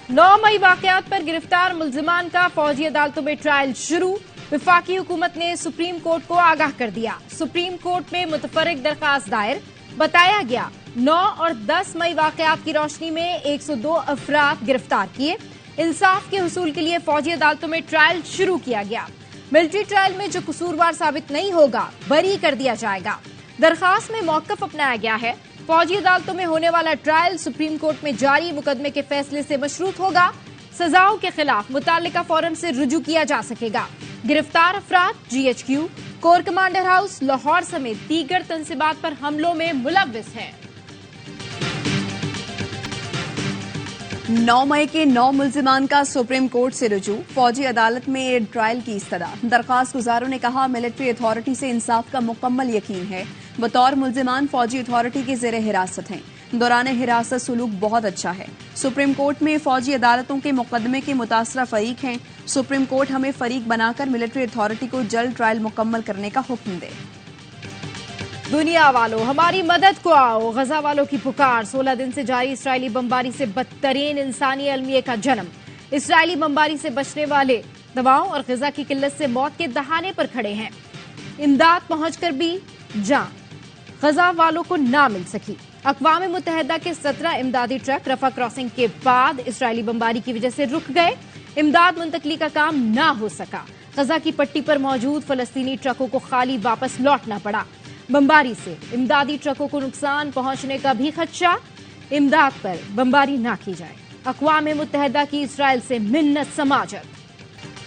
9 मई वाकयात पर गिरफ्तार मुल्जिमान का फौजी अदालतों में ट्रायल शुरू। विफाकी हुकूमत ने सुप्रीम कोर्ट को आगाह कर दिया। सुप्रीम कोर्ट में मुतफर्रिक दरखास्त दायर। बताया गया 9 और 10 मई वाकयात की रोशनी में 102 अफराद गिरफ्तार किए। इंसाफ के हुसूल के लिए फौजी अदालतों में ट्रायल शुरू किया गया। मिलिट्री ट्रायल में जो कसूरवार साबित नहीं होगा बरी कर दिया जाएगा। दरखास्त में मौकफ अपनाया गया है। फौजी अदालतों में होने वाला ट्रायल सुप्रीम कोर्ट में जारी मुकदमे के फैसले से मशरूत होगा। सजाओं के खिलाफ मुतालिका फोरम से रुजू किया जा सकेगा। गिरफ्तार अफराद GHQ, core commander house, Lahore समेत दीगर तंसीबात पर हमलों में मुलव्विस हैं। 9 मई के 9 मुल्जिमान का सुप्रीम कोर्ट से रुजू। फौजी अदालत में ट्रायल की इस्तदा। दरखास्त गुजारों ने कहा, मिलिट्री अथॉरिटी से इंसाफ का मुकम्मल यकीन है। बतौर मुल्जिमान फौजी अथॉरिटी के जेर हिरासत हैं। दौरान हिरासत सुलूक बहुत अच्छा है। सुप्रीम कोर्ट में फौजी अदालतों के मुकदमे के मुतासरा फरीक हैं। सुप्रीम कोर्ट हमें फरीक बनाकर मिलिट्री अथॉरिटी को जल्द ट्रायल मुकम्मल करने का हुक्म दे। दुनिया वालों, हमारी मदद को आओ। गजा वालों की पुकार। 16 दिन से जारी इसराइली बमबारी से बदतरीन इंसानी अलमिये का जन्म। इसराइली बमबारी से बचने वाले दवाओं और ग़िज़ा की किल्लत से मौत के दहाने पर खड़े हैं। इमदाद पहुंचकर भी जान गजा वालों को ना मिल सकी। अक़वाम मुत्तहिदा के 17 इमदादी ट्रक रफा क्रॉसिंग के बाद इसराइली बमबारी की वजह से रुक गए। इमदाद मुंतकली का काम ना हो सका। गजा की पट्टी पर मौजूद फलस्तीनी ट्रकों को खाली वापस लौटना पड़ा। बमबारी से इमदादी ट्रकों को नुकसान पहुंचने का भी खदशा। इमदाद पर बमबारी ना की जाए। अक़वाम मुत्तहिदा की इसराइल से मिन्नत समाजत।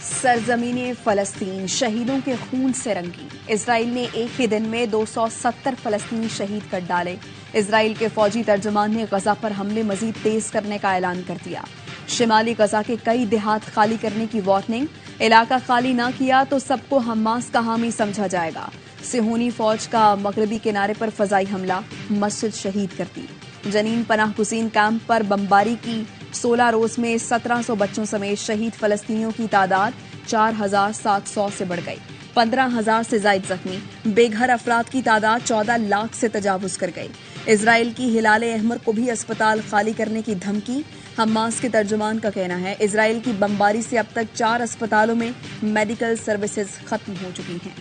सरजमीन फलस्तीन शहीदों के खून से रंगी। इसराइल ने एक ही दिन में 270 फलस्तीनी शहीद कर डाले। इसराइल के फौजी तर्जुमान ने गजा पर हमले मजीद तेज करने का ऐलान कर दिया। शिमाली गजा के कई देहात खाली करने की वार्निंग। इलाका खाली ना किया तो सबको हमास का हामी समझा जाएगा। सिहोनी फौज का मगरबी किनारे पर फजाई हमला, मस्जिद शहीद कर दी। जनीन पनाह गुज़ीन कैंप पर बमबारी की। 16 रोज में 1700 बच्चों समेत शहीद फलस्तीनियों की तादाद 4700 से बढ़ गई। 15,000 से जायद जख्मी। बेघर अफराद की तादाद 14 लाख से तजावुज कर गई। इसराइल की हिलाल अहमर को भी अस्पताल खाली करने की धमकी। हमास के तर्जुमान का कहना है, इसराइल की बमबारी से अब तक 4 अस्पतालों में मेडिकल सर्विसेज खत्म हो चुकी हैं।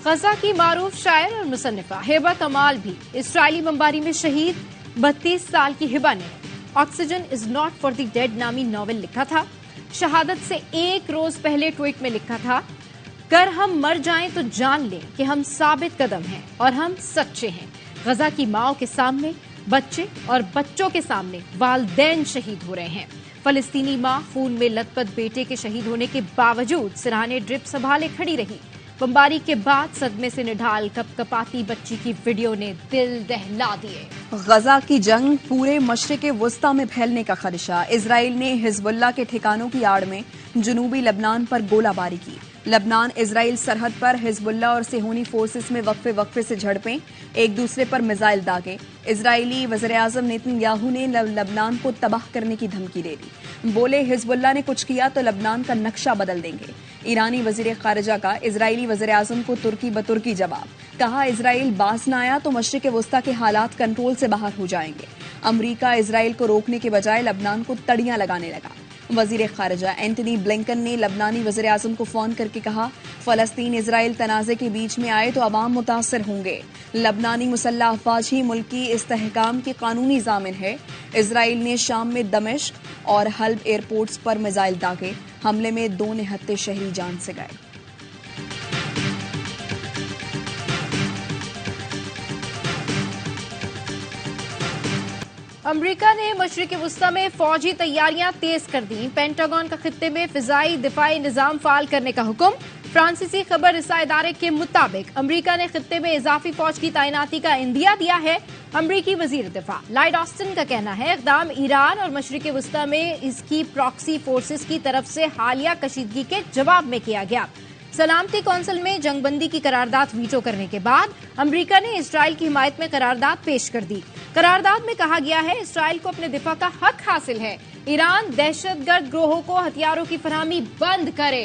गजा की मारूफ शायर और मुसन्निफा हिबा कमाल भी इसराइली बमबारी में शहीद। 32 साल की हिबा ने oxygen is not for the dead नामी नॉवेल लिखा था। शहादत से एक रोज पहले ट्वीट में लिखा था, कर हम मर जाएं तो जान लें कि हम साबित कदम हैं और हम सच्चे हैं। गजा की माओं के सामने बच्चे और बच्चों के सामने वालदैन शहीद हो रहे हैं। फलस्तीनी मां खून में लथपथ बेटे के शहीद होने के बावजूद सिरहाने ड्रिप संभाले खड़ी रही। बमबारी के बाद सदमे से निढाल कपकपाती बच्ची की वीडियो ने दिल दहला दिए। गजा की जंग पूरे मशरिक़ वस्ता में फैलने का खदशा। इसराइल ने हिजबुल्लाह के ठिकानों की आड़ में जनूबी लबनान पर गोलाबारी की। लबनान इसराइल सरहद पर हिजबुल्लाह और सिहोनी फोर्सेस में वक्फे से झड़पें, एक दूसरे पर मिसाइल दागे। इजरायली वज़ीर-ए-आज़म नेतन्याहू ने लबनान को तबाह करने की धमकी दे दी। बोले, हिजबुल्लाह ने कुछ किया तो लबनान का नक्शा बदल देंगे। ईरानी वज़ीर ख़ारिजा का इजरायली वज़ीर-ए-आज़म को तुर्की बतुर्की जवाब। कहा, इजराइल बाज न आया तो मशरिक़ वस्ता के हालात कंट्रोल से बाहर हो जाएंगे। अमरीका इजराइल को रोकने के बजाय लबनान को तड़ियां लगाने लगा। वज़ीर ख़ारिजा एंटनी ब्लिंकन ने लबनानी वज़ीर-ए-आज़म को फोन करके कहा, फलस्तीन इजराइल तनाज़े के बीच में आए तो अवाम मुतासर होंगे। लबनानी मुसल्लह अफ़वाज ही मुल्क की इस्तेहकाम की कानूनी ज़ामिन है। इजराइल ने शाम में दमिश्क और हल्ब एयरपोर्ट्स पर मिसाइल दागे। हमले में 2 निहत्ते शहरी जान से गए। अमरीका ने मशरिक़ वस्ता में फौजी तैयारियां तेज कर दी। पेंटागन का खित्ते में फिजाई दिफाई निजाम फाल करने का हुक्म। फ्रांसीसी खबर रसा इदारे के मुताबिक अमरीका ने खित्ते में इजाफी फौज की तैनाती का इंदिया दिया है। अमरीकी वजीर दिफा लॉयड ऑस्टिन का कहना है, इक़दाम ईरान और मशरिक़ वस्ता में इसकी प्रॉक्सी फोर्सेस की तरफ से हालिया कशीदगी के जवाब में किया गया। सलामती कौंसिल में जंगबंदी की करारदाद वीटो करने के बाद अमरीका ने इसराइल की हिमायत में करारदाद पेश कर दी। करारदाद में कहा गया है, इसराइल को अपने दिफा का हक हासिल है। ईरान दहशतगर्द ग्रोहों को हथियारों की फराहमी बंद करे।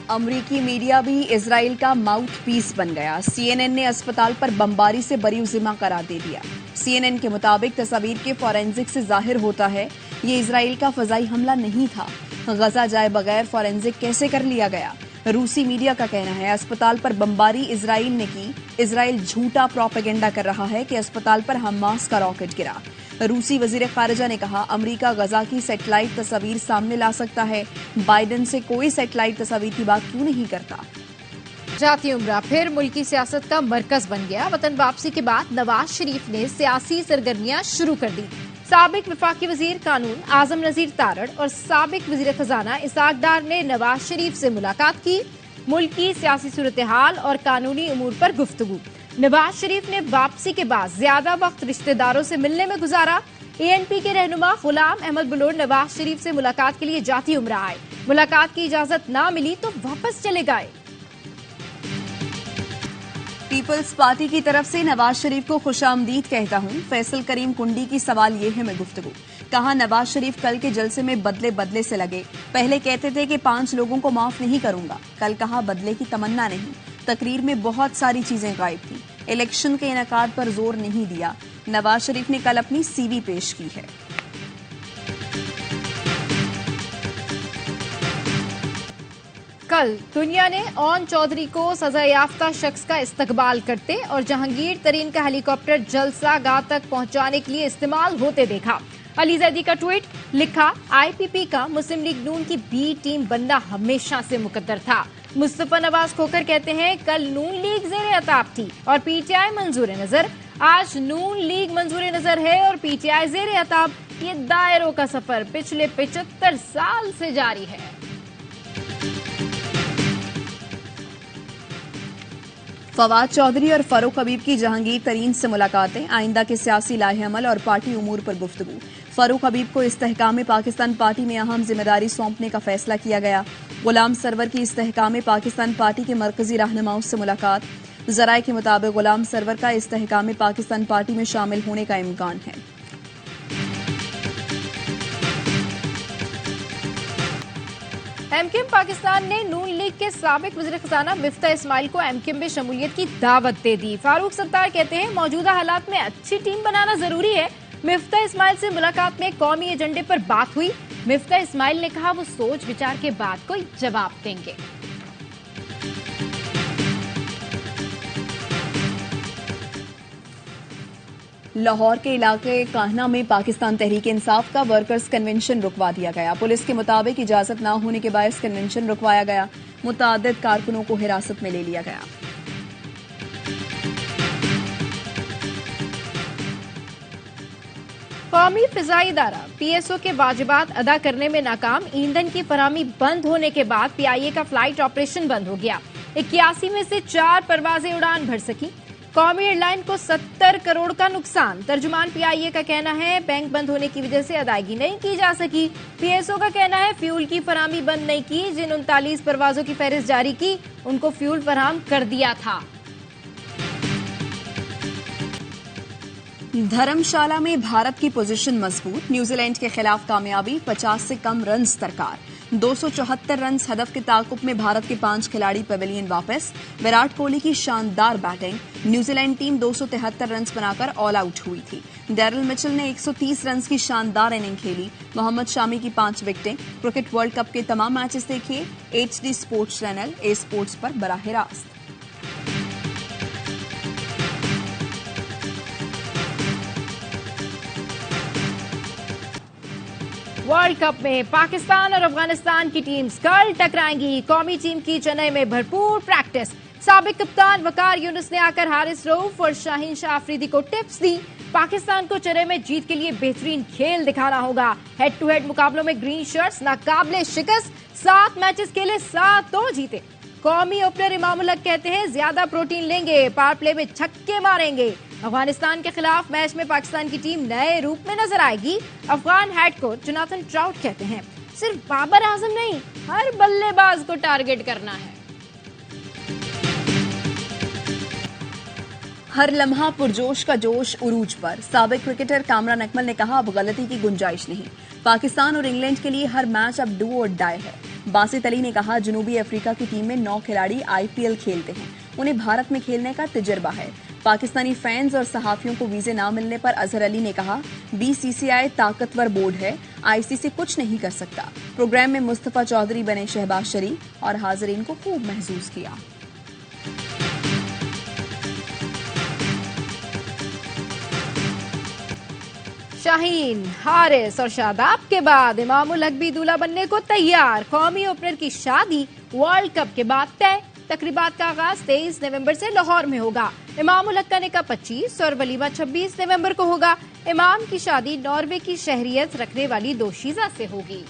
अमरीकी मीडिया भी इसराइल का माउथ पीस बन गया। CNN ने अस्पताल पर बमबारी से बरी जिम्मा करार दे दिया। CNN के मुताबिक तस्वीर के फॉरेंसिक से जाहिर होता है ये इजराइल का फजाई हमला नहीं था। गजा जाए बगैर फॉरेंसिक कैसे कर लिया गया? रूसी मीडिया का कहना है अस्पताल पर बमबारी इजराइल ने की। इजराइल झूठा प्रोपेगेंडा कर रहा है कि अस्पताल पर हमास का रॉकेट गिरा। रूसी वजीर खारिजा ने कहा अमेरिका गजा की सैटेलाइट तस्वीर सामने ला सकता है। बाइडेन से कोई सैटेलाइट तस्वीर की बात क्यों नहीं करता? जाती उम्रा फिर मुल्की सियासत का मरकज बन गया। वतन वापसी के बाद नवाज शरीफ ने सियासी सरगर्मियां शुरू कर दी। साबिक वफाकी वजीर कानून आजम नजीर तारड़ और साबिक वजीर खजाना इसाक डार ने नवाज शरीफ से मुलाकात की। मुल्की सियासी सूरत हाल और कानूनी उमूर पर गुफ्तगू। नवाज शरीफ ने वापसी के बाद ज्यादा वक्त रिश्तेदारों से मिलने में गुजारा। ANP के रहनुमा गुलाम अहमद बलोर नवाज शरीफ से मुलाकात के लिए जाती उम्रा आए। मुलाकात की इजाजत ना मिली तो वापस चले गए। पीपल्स पार्टी की तरफ से नवाज शरीफ को खुशामदीद कहता हूं। फैसल करीम कुंडी की सवाल ये है में गुफ्तगू। कहा नवाज शरीफ कल के जलसे में बदले बदले से लगे। पहले कहते थे कि 5 लोगों को माफ नहीं करूंगा, कल कहा बदले की तमन्ना नहीं। तकरीर में बहुत सारी चीजें गायब थी। इलेक्शन के इनेकाद पर जोर नहीं दिया। नवाज शरीफ ने कल अपनी CV पेश की है। कल दुनिया ने ओन चौधरी को सजा याफ्ता शख्स का इस्तकबाल करते और जहांगीर तरीन का हेलीकॉप्टर जलसा गाह तक पहुंचाने के लिए इस्तेमाल होते देखा। अली जैदी का ट्वीट लिखा IPP का मुस्लिम लीग नून की B टीम बनना हमेशा से मुकद्दर था। मुस्तफा नवाज खोकर कहते हैं कल नून लीग ज़ेरे अताब थी और PTI मंजूर नजर। आज नून लीग मंजूर नजर है और PTI ज़ेरे अताब। ये दायरों का सफर पिछले 75 साल से जारी है। फवाद चौधरी और फारूक हबीब की जहांगीर तरीन से मुलाकातें। आइंदा के सियासी लाहे-अमल और पार्टी उमूर पर गुफ्तगू। फारूक हबीब को इस्तेहकाम पाकिस्तान पार्टी में अहम जिम्मेदारी सौंपने का फैसला किया गया। गुलाम सरवर की इस्तेहकाम पाकिस्तान पार्टी के मरकजी रहनुमाओं से मुलाकात। जराये के मुताबिक गुलाम सरवर का इस्तेहकाम पाकिस्तान पार्टी में शामिल होने का इम्कान है। MKM पाकिस्तान ने नून लीग के साबिक वज़ीर खजाना मिफ्ता इस्माइल को MKM में शमूलियत की दावत दे दी। फारूक सत्तार कहते हैं मौजूदा हालात में अच्छी टीम बनाना जरूरी है। मिफ्ता इस्माइल से मुलाकात में कौमी एजेंडे पर बात हुई। मिफ्ता इस्माइल ने कहा वो सोच विचार के बाद कोई जवाब देंगे। लाहौर के इलाके काहना में पाकिस्तान तहरीक इंसाफ का वर्कर्स कन्वेंशन रुकवा दिया गया। पुलिस के मुताबिक इजाजत न होने के बायस कन्वेंशन रुकवाया गया। मुतअद्दिद कारकुनों को हिरासत में ले लिया गया। कौमी फिजाई इदारा PSO के वाजिबात अदा करने में नाकाम। ईंधन की फराहमी बंद होने के बाद PIA का फ्लाइट ऑपरेशन बंद हो गया। 81 में से 4 परवाजें उड़ान भर सकी। कौमी एयरलाइन को 70 करोड़ का नुकसान। तर्जुमान PIA का कहना है बैंक बंद होने की वजह से अदायगी नहीं की जा सकी। PSO का कहना है फ्यूल की फराहमी बंद नहीं की। जिन 39 परवाजों की फहरिस्त जारी की उनको फ्यूल फराहम कर दिया था। धर्मशाला में भारत की पोजीशन मजबूत। न्यूजीलैंड के खिलाफ कामयाबी। 50 से कम रन दरकार। 274 रन हदफ के ताकुब में भारत के 5 खिलाड़ी पवेलियन वापस। विराट कोहली की शानदार बैटिंग। न्यूजीलैंड टीम 273 रन बनाकर ऑल आउट हुई थी। डेरिल मिचेल ने 130 रन की शानदार इनिंग खेली। मोहम्मद शामी की 5 विकेटें। क्रिकेट वर्ल्ड कप के तमाम मैचेस देखिए HD sports channel A sports पर बराह रास्त। वर्ल्ड कप में पाकिस्तान और अफगानिस्तान की टीम्स कल टकराएंगी। कौमी टीम की चेन्नई में भरपूर प्रैक्टिस। साबिक कप्तान वकार यूनुस ने आकर हारिस रऊफ और शाहीन शाह अफरीदी को टिप्स दी। पाकिस्तान को चेन्नई में जीत के लिए बेहतरीन खेल दिखाना होगा। हेड टू हेड मुकाबलों में ग्रीन शर्ट्स नाकाबिले शिकस्त। 7 मैचेस खेले 7 तो जीते। कौमी ओपनर इमामुल हक कहते हैं ज्यादा प्रोटीन लेंगे, पावर प्ले में छक्के मारेंगे। अफगानिस्तान के खिलाफ मैच में पाकिस्तान की टीम नए रूप में नजर आएगी। Afghan head coach Jonathan trout कहते हैं सिर्फ बाबर आजम नहीं, हर बल्लेबाज को टारगेट करना है। हर लम्हा पुरजोश का जोश उरूज पर। साबिक क्रिकेटर कामरान अकमल ने कहा अब गलती की गुंजाइश नहीं। पाकिस्तान और इंग्लैंड के लिए हर मैच अब डू और डाई है। बासित अली ने कहा जनूबी अफ्रीका की टीम में 9 खिलाड़ी IPL खेलते हैं, उन्हें भारत में खेलने का तजुर्बा है। पाकिस्तानी फैंस और सहाफियों को वीजे ना मिलने पर अजहर अली ने कहा, बीसीसीआई ताकतवर बोर्ड है, आईसीसी कुछ नहीं कर सकता। प्रोग्राम में मुस्तफा चौधरी बने शहबाज शरीफ और हाजरीन को खूब महसूस किया। शाहीन, हारिस और शादाब के बाद इमामुल हक भी दूल्हा बनने को तैयार। कौमी ओपनर की शादी वर्ल्ड कप के बाद तय। तकरीबात का आगाज 23 नवंबर से लाहौर में होगा। इमामुल हक का निकाह 25 और वलीमा 26 नवंबर को होगा। इमाम की शादी नॉर्वे की शहरियत रखने वाली दोशीजा से होगी।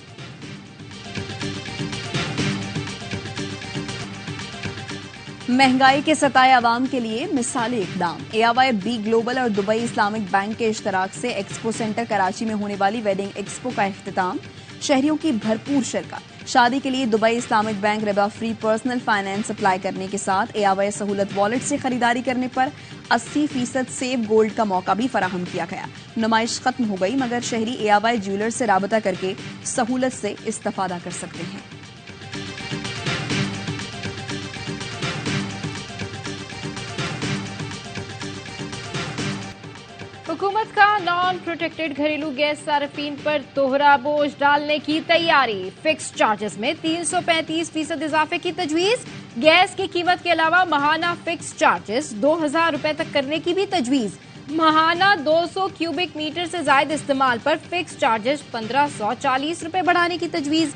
महंगाई के सताए आवाम के लिए मिसाली इकदाम। AIB ग्लोबल और दुबई इस्लामिक बैंक के इश्तराक से एक्सपो सेंटर कराची में होने वाली वेडिंग एक्सपो का इख्तिताम। शहरियों की भरपूर शिरकत। शादी के लिए Dubai Islamic bank Riba free personal finance apply करने के साथ AIB सहूलत वॉलेट से खरीदारी करने पर 80% सेव गोल्ड का मौका भी फराहम किया गया। नुमाइश खत्म हो गई, मगर शहरी AIB ज्वेलर से राबता करके सहूलत से इस्तेफादा कर सकते हैं। हुकूमत का नॉन प्रोटेक्टेड घरेलू गैस सार्फिन पर दोहरा बोझ डालने की तैयारी। फिक्स चार्जेस में 335% इजाफे की तजवीज। गैस की कीमत के अलावा माहाना फिक्स चार्जेस 2000 रुपए तक करने की भी तजवीज। माहाना 200 क्यूबिक मीटर से ज्यादा इस्तेमाल पर फिक्स चार्जेस 1540 रुपए बढ़ाने की तजवीज।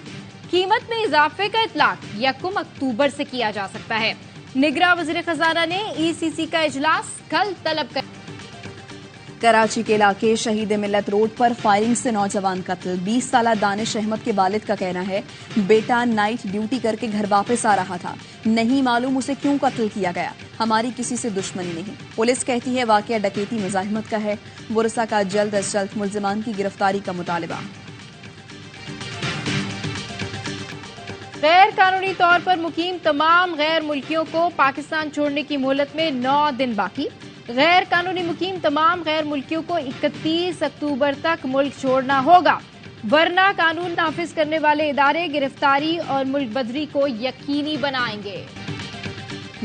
कीमत में इजाफे का इतलाक 1 अक्टूबर से किया जा सकता है। निगरां वजीर खजाना ने ECC का इजलास कल तलब कर। कराची के इलाके शहीद मिल्लत रोड पर फायरिंग से नौजवान कत्ल। 20 साला दानिश अहमद के वालिद का कहना है, बेटा नाइट ड्यूटी करके घर वापस आ रहा था, नहीं मालूम उसे क्यों कत्ल किया गया, हमारी किसी से दुश्मनी नहीं। पुलिस कहती है वाकया डकैती मुजाहिमत का है। बुरसा का जल्द अज जल्द मुल्जिमान की गिरफ्तारी का मुतालबा। गैर कानूनी तौर पर मुकीम तमाम गैर मुल्कियों को पाकिस्तान छोड़ने की मोहलत में 9 दिन बाकी। गैर कानूनी मुकीम तमाम गैर मुल्कियों को 31 अक्टूबर तक मुल्क छोड़ना होगा, वरना कानून नाफिज करने वाले इदारे गिरफ्तारी और मुल्क बदरी को यकीनी बनाएंगे।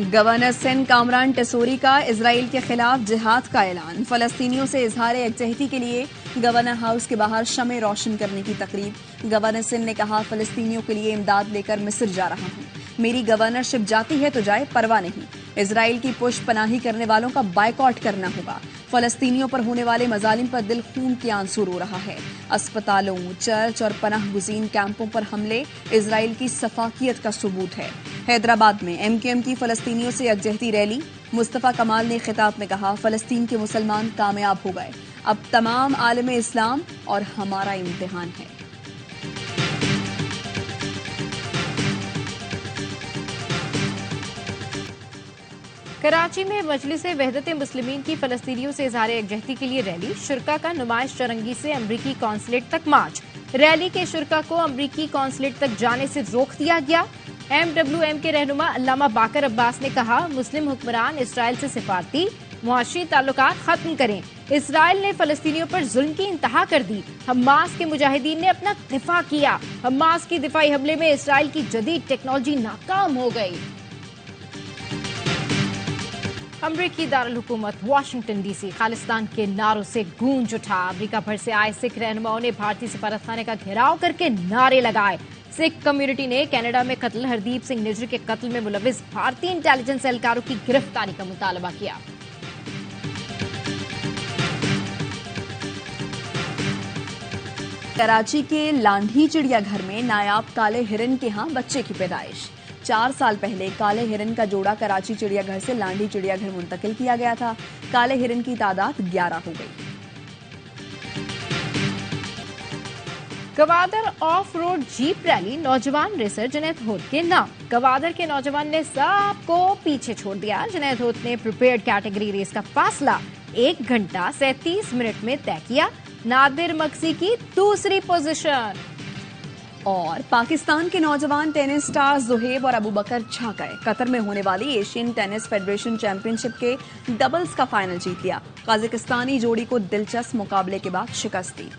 गवर्नर सिंध कामरान टेसोरी का इजराइल के खिलाफ जिहाद का ऐलान। फलस्तीनियों से इजहार यकजहती के लिए गवर्नर हाउस के बाहर शमे रोशन करने की तकरीब। गवर्नर सिंध ने कहा, फलस्तीनियों के लिए इमदाद लेकर मिस्र जा रहा हूं, मेरी गवर्नरशिप जाती है तो जाए, परवाह नहीं। इजराइल की पुष्ट पनाही करने वालों का बायकॉट करना होगा। फलस्तीनियों पर होने वाले मजालिम पर दिल खून के आंसू रो रहा है। अस्पतालों, चर्च और पनाह गुज़ीन कैंपों पर हमले इजराइल की सफाकियत का सबूत है। हैदराबाद में MQM की फलस्तीनियों से यकजहती रैली। मुस्तफा कमाल ने खिताब में कहा, फलस्तीन के मुसलमान कामयाब हो गए, अब तमाम आलम इस्लाम और हमारा इम्तिहान है। कराची में मजलिस वहदत मुस्लिमीन की फलस्तीनियों से इजहार यकजहती के लिए रैली। शुरका का नुमाइश चरंगी से अमरीकी कौंसलेट तक मार्च। रैली के शुरका को अमरीकी कौंसलेट तक जाने से रोक दिया गया। MWM के रहनुमा अल्लामा बाकर अब्बास ने कहा, मुस्लिम हुक्मरान इसराइल से सिफारती मुआशी ताल्लुकात खत्म करें। इसराइल ने फलस्तीनियों पर जुल्म की इंतहा कर दी। हमास के मुजाहिदीन ने अपना दिफा किया। हमास की दिफाई हमले में इसराइल की जदीद टेक्नोलॉजी नाकाम हो गई। अमरीकी दारुल हुकूमत वाशिंगटन DC खालिस्तान के नारों से गूंज उठा। अमरीका भर से आए सिख रहनुमाओं ने भारतीय सफारतखाने का घेराव करके नारे लगाए। सिख कम्युनिटी ने कनाडा में कत्ल हरदीप सिंह निज्जर के कत्ल में मुलविस भारतीय इंटेलिजेंस एहलकारों की गिरफ्तारी का मुतालबा किया। कराची के लांढी चिड़ियाघर में नायाब काले हिरन के यहाँ बच्चे की पैदाइश। 4 साल पहले काले हिरन का जोड़ा कराची चिड़ियाघर से लांढी चिड़ियाघर मुंतकिल किया गया था। काले हिरन की तादाद 11 हो गई। Gwadar of road jeep rally नौजवान रेसर जुनैद होत के नाम। गवादर के नौजवान ने सबको पीछे छोड़ दिया। जुनैद होत ने प्रिपेयर्ड कैटेगरी रेस का फासला 1 घंटा 37 मिनट में तय किया। नादिर मक्सी की दूसरी पोजीशन। और पाकिस्तान के नौजवान टेनिस स्टार जुहेब और अबू बकर छा गए। कतर में होने वाली एशियन टेनिस फेडरेशन चैंपियनशिप के डबल्स का फाइनल जीत लिया। कजाकिस्तानी जोड़ी को दिलचस्प मुकाबले के बाद शिकस्त दी।